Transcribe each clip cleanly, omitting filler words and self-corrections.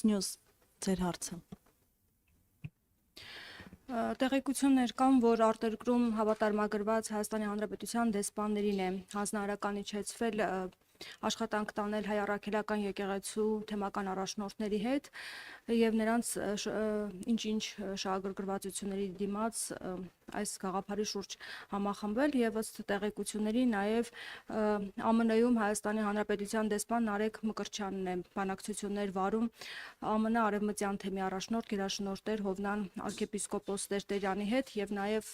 Fast News ձեր հարցը։ Տեղեկություններ կան, որ արտերկրում հավատարմագրված Հայաստանի Հանրապետության դեսպաններին է հանձնարարական իջեցվել աշխատանք տանել հայ առաքելական եկեղեցու թեմական առաջնորդների հետ եւ նրանց ինչ-ինչ շահագրգռվածությունների դիմաց այս գաղափարի շուրջ համախմբել եւ ըստ տեղեկությունների նաեւ ԱՄՆ-ում Հայաստանի Հանրապետության դեսպան Նարեկ Մկրտչյանն է բանակցություններ վարում ԱՄՆ արևմտյան թեմի առաջնորդ գերաշնորհ Հովնան arczepiskopos Տերտերյանի հետ եւ նաեւ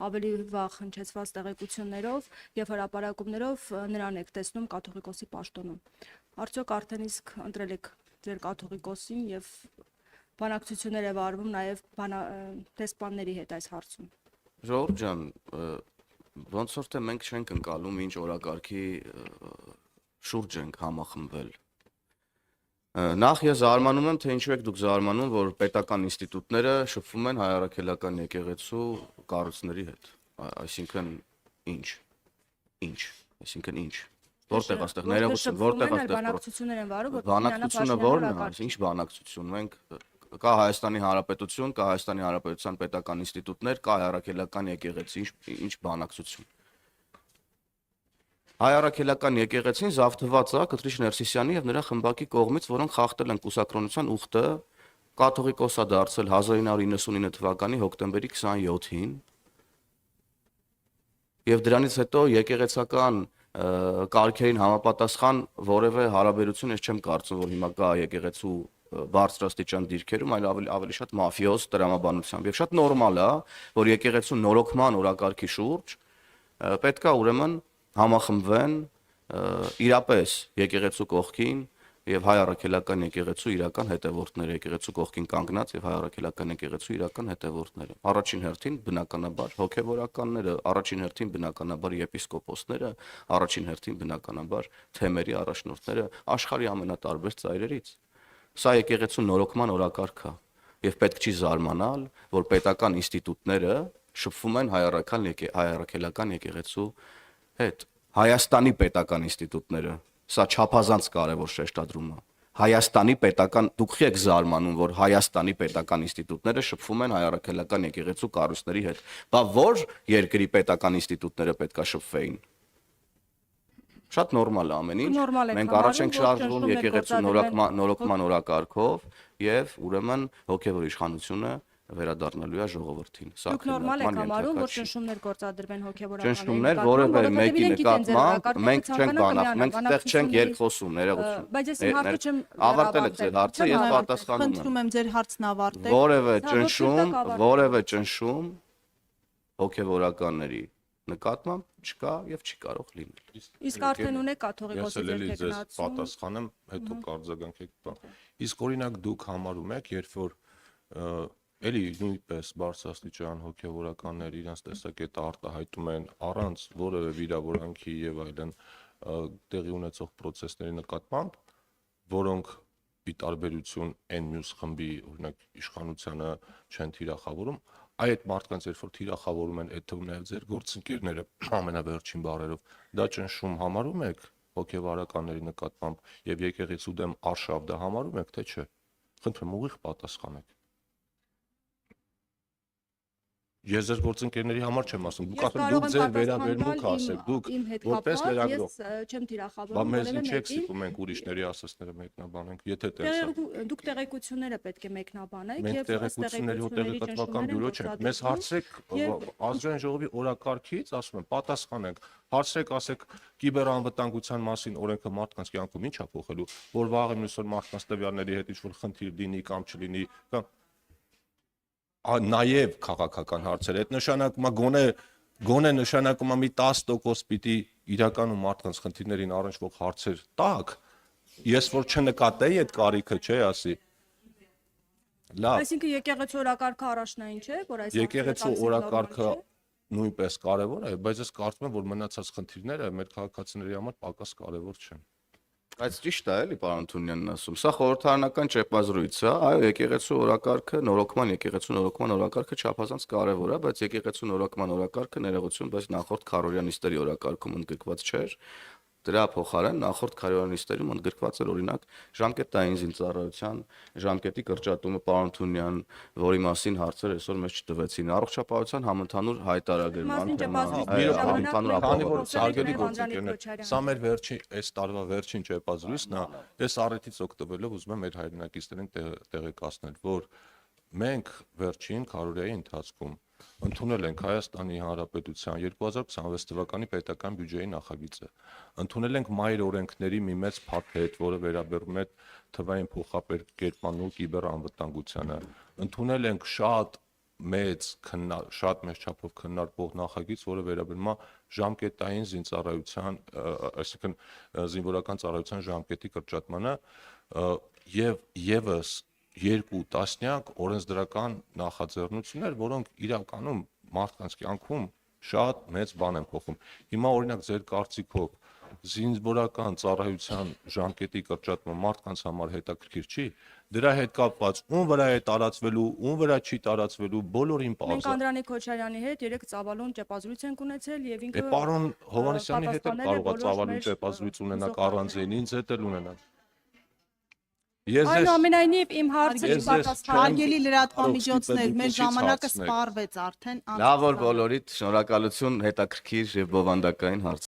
ավելի վաղ հնչեցված տեղեկություններով եւ հրապարակումներով նրան եք տեսնում կաթողիկոսի պաշտոնում։ Արդյոք արդեն իսկ ընտրել եք ձեր կաթողիկոսին եւ բանակցություններ է վարվում նաեւ դեսպանների հետ այս հարցում։ Ժողովուրդ ջան, ոնց որ թե մենք չենք ընկալում ինչ օրակարգի շուրջ ենք համախմբվել։ Նախ ես զարմանում եմ, թե ինչու եք դուք զարմանում, որ պետական ինստիտուտները շփվում են հայ առաքելական եկեղեցու կառույցների հետ։ Այսինքն ինչ։ Որտեղ այստեղ ներողություն, որտեղ այստեղ բանակցություններ են վարում, որ բանակցությունը ո՞րն է, ինչ բանակցություն։ Մենք կա Հայաստանի Հանրապետություն, կա Հայաստանի Հանրապետության պետական ինստիտուտներ, կա հայ առաքելական եկեղեցի, ինչ բանակցություն։ Հայ առաքելական եկեղեցին զավթված է Կտրիչ Ներսիսյանի եւ նրա խմբակի կողմից, որոնք խախտել են կուսակրոնության ուխտը, կաթողիկոսա դարձել 1999 թվականի հոկտեմբերի 27-ին։ Եվ դրանից հետո եկեղեցական կարգերին համապատասխան որևէ հարաբերություն ես չեմ կարծում, որ հիմա կա եկեղեցու բարձրաստիճան դիրքերում, այլ ավելի շատ մաֆիոզ տրամաբանությամբ։ Եվ շատ նորմալ է, որ եկեղեցու նորոգման օրակարգի շուրջ պետք է ուրեմն համախմբվեն իրապես եկեղեցու կողքին եւ հայ առաքելական եկեղեցու իրական հետևորդները, եկեղեցու կողքին կանգնած եւ հայ առաքելական եկեղեցու իրական հետևորդները։ Առաջին հերթին բնականաբար հոգեվորականները, առաջին հերթին բնականաբար եպիսկոպոսները, առաջին հերթին բնականաբար թեմերի առաջնորդները աշխարհի ամենատարբեր ծայրերից։ Սա եկեղեցու նորոգման օրակարգ է եւ պետք չի զարմանալ, որ պետական ինստիտուտները շփվում են հայ առաքելական եկեղեցու հետ։ Հայաստանի պետական ինստիտուտները, սա չափազանց կարևոր շեշտադրում է։ Հայաստանի պետական, դուք եք զարմանում, որ Հայաստանի պետական ինստիտուտները շփվում են հայ առաքելական եկեղեցու կառույցների հետ։ Բա որ երկրի պետական ինստիտուտները պետքա շփվեին։ Շատ նորմալ է ամեն ինչ։ Մենք առաջ ենք շարժվում եկեղեցու նորոգման օրակարգով եւ ուրեմն հոգեվոր իշխանությունը վերադառնալու է ժողովրդին։ Դուք նորմալ եք համարում, որ ճնշումներ գործադրվեն հոգեվորականների ճնշումներ որևէ մեկի նկատմամբ մենք չենք բանախ, մենք այդտեղ չենք երկխոսում, ներողություն։ Բայց ես իմ հարցը չեմ ավարտել եք ձեր հարցը, ես պատասխանում եմ։ Խնդրում եմ ձեր հարցն ավարտեք։ Որևէ ճնշում հոգեվորականների նկատմամբ չկա եւ չի կարող լինել։ Իսկ արդեն ունեք կաթողիկոսի ձեր պատասխանեմ, հետո կարձագանքեք։ Իսկ օրինակ դուք համարում եք, երբ որ էլի նույնպես բարձրաստիճան հոգեվորականներ իրենց տեսակետը արտահայտում են առանց որևէ վիրավորանքի եւ այլն տեղի ունեցող process-ների նկատմամբ, որոնք ի տարբերություն այն մյուս խմբի, օրինակ իշխանությանը չեն թիրախավորում, այդ մարդկանց երբ որ թիրախավորում են, այդ թվում նաև ձեր գործընկերները ամենավերջին բառերով, դա ճնշում համարում եք հոգեվարականների նկատմամբ եւ եկեղեցու դեմ արշավ դա համարում եք, թե չէ։ Խնդրում ուղիղ պատասխանեք։ Ես ձեր գործընկերների համար չեմ ասում, դուք ասում դուք ձեր վերաբերմունքը ասեք, դուք որպես լրագրող։ Ես չեմ թիրախավորում։ Բա մեզ ինչ եք սիպում ենք ուրիշների ասածները մեկնաբանենք, եթե տեսա։ Դուք տեղեկությունները պետք է մեկնաբանեք եւ տեղեկությունների ու տեղեկատվական բյուրո չենք։ Մեզ հարցրեք ազգային ժողովի օրակարգից, ասում եմ, պատասխանենք։ Հարցրեք, ասեք կիբերանվտանգության մասին օրենքը մարդկանց կյանքում ինչ է փոխելու, որ վաղը մյուս օր մարդկանց տվյալների հետ ինչ-որ խնդիր լինի կամ չլինի, կամ նաև քաղաքական հարցեր, այդ նշանակում է գոնե նշանակում է մի 10% պիտի իրականում մարդկանց խնդիրներին առնչվող հարցեր տակ, ես որ չնկատեի այդ կարիքը, չէ, ասի։ Լավ։ Այսինքն եկեղեցու օրակարգը առաջնային չէ, որ այս եկեղեցու օրակարգը նույնպես կարևոր է, բայց ես կարծում եմ, որ մնացած խնդիրները մեր քաղաքացիների համար պակաս կարևոր չեն։ Բայց ճիշտ է, էլի պարոն Թունյանն ասում։ Սա խորհրդարանական ճեպազրույց է, այո, եկեղեցու օրակարգը, եկեղեցու նորոգման օրակարգը չափազանց կարևոր է, բայց եկեղեցու նորոգման օրակարգը ներողություն, բայց նախորդ քարորյան նիստերի օրակարգում ընդգրկված չէր։ Դրա փոխարեն նախորդ քարորանիստերում ընդգրկված էր օրինակ ժամկետային զինծառայության, ժամկետի կրճատումը պարոն Թունյան, որի մասին հարցեր այսօր մեզ չտվեցին, առողջապահության համընդհանուր հայտարարման Հարգելի գործընկերներ, սա մեր վերջին այս տարվա վերջին ճեպազրույցն է, այս առիթից օգտվելով ուզում եմ մեր հայրենակիցներին տեղեկացնել, որ մենք վերջին քարորիայի ընթացքում ընդունել ենք Հայաստանի Հանրապետության 2026 թվականի պետական բյուջեի նախագիծը, ընդունել ենք մայր օրենքների մի մեծ փաթեթ, որը վերաբերում է թվային փոխակերպման ու կիբերանվտանգությանը, ընդունել ենք շատ մեծ չափով քննարկվող նախագիծ, որը վերաբերում է ժամկետային զինծառայության, այսինքն զինվորական ծառայության ժամկետի կրճատմանը եւ եւս 2 տասնյակ օրենսդրական նախաձեռնություններ, որոնք իրականում մարդկանց կյանքում շատ մեծ բան են փոխում։ Հիմա օրինակ ձեր կարծիքով զինվորական ծառայության ժամկետի կրճատումը մարդկանց համար հետաքրքիր չի, դրա հետ կապված ում վրա է տարածվելու, ում վրա չի տարածվելու, բոլորին Մենք պարզ է։ Անդրանիկ Քոչարյանի հետ 3 ծավալուն ճեպազրույց ենք ունեցել եւ ինքը Պարոն Հովհաննիսյանի հետ էլ կարող է պատասխանել է ծավալուն բոլոր ճեպազրույց ունենալ մեր առանձին, ինձ հետ էլ ունենալ։ Ես Այնուամենայնիվ իմ հարցը Ես չպատասխան։ Հարգելի լրատվամիջոցներ, Ստիպել մեր դուք ժամանակը հարցնեք։ սպառվեց արդեն։ Լավ որ բոլորիդ շնորհակալություն հետաքրքիր եւ բովանդակային հարց